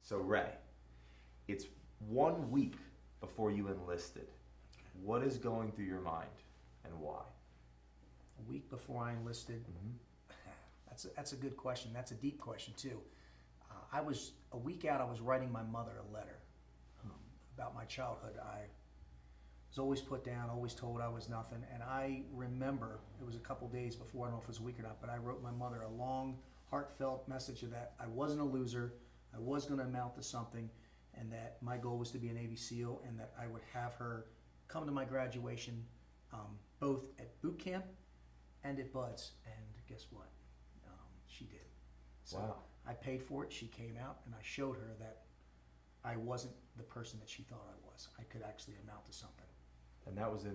So Ray, it's 1 week before you enlisted. What is going through your mind and why? A week before I enlisted, that's a good question. That's a deep question too. I was a week out. I was writing my mother a letter about my childhood. I was always put down, always told I was nothing. And I remember it was a couple days before. I don't know if it was a week or not, but I wrote my mother a long, heartfelt message of that I wasn't a loser. I was going to amount to something, and that my goal was to be a Navy SEAL, and that I would have her come to my graduation, both at boot camp and at Buds. And guess what? She did. So Wow. I paid for it. She came out, and I showed her that I wasn't the person that she thought I was. I could actually amount to something. And that was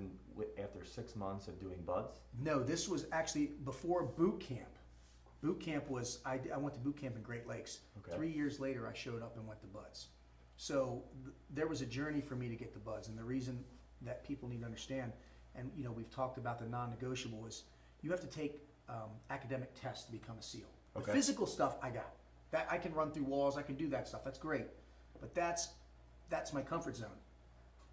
after 6 months of doing buds? No, this was actually before boot camp. Boot camp was, I went to boot camp in Great Lakes. Okay. 3 years later, I showed up and went to Buds. So there was a journey for me to get to Buds. And the reason that people need to understand, and we've talked about the non-negotiable, is you have to take academic tests to become a SEAL. Okay. The physical stuff I got. That I can run through walls, I can do that stuff. That's great. But that's my comfort zone.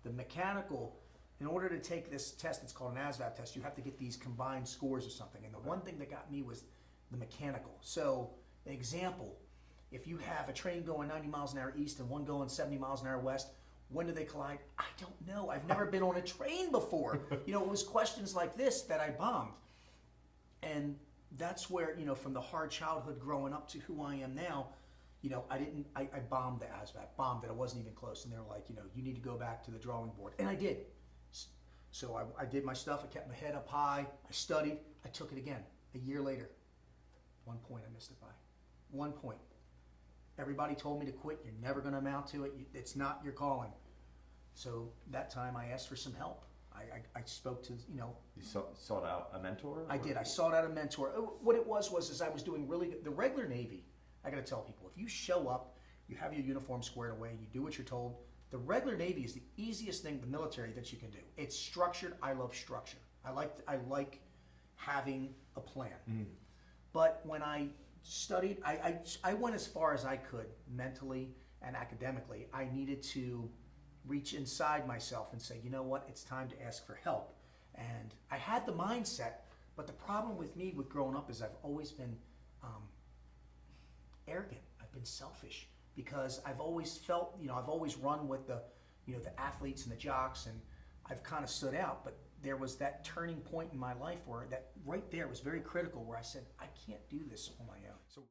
The mechanical, in order to take this test, it's called an ASVAB test, you have to get these combined scores or something. And the one thing that got me was the mechanical. So, an example, if you have a train going 90 miles an hour east and one going 70 miles an hour west, when do they collide? I don't know. I've never been on a train before. It was questions like this that I bombed. And that's where, from the hard childhood growing up to who I am now, I bombed the ASVAB, bombed it. I wasn't even close. And they were like, you need to go back to the drawing board. And I did. So I did my stuff. I kept my head up high. I studied. I took it again. A year later, 1 point I missed it by. 1 point. Everybody told me to quit. You're never going to amount to it. It's not your calling. So that time I asked for some help. I spoke to, You sought out a mentor? I did. I sought out a mentor. What it was I was doing really good. The regular Navy, I got to tell people, if you show up, you have your uniform squared away, you do what you're told, the regular Navy is the easiest thing, the military, that you can do. It's structured. I love structure. I like having a plan. But when I studied, I went as far as I could mentally and academically. I needed to reach inside myself and say, you know what, it's time to ask for help. And I had the mindset, but the problem with me with growing up is I've always been arrogant. I've been selfish because I've always felt, I've always run with the athletes and the jocks, and I've kind of stood out. But there was that turning point in my life where that right there was very critical, where I said, I can't do this on my own. So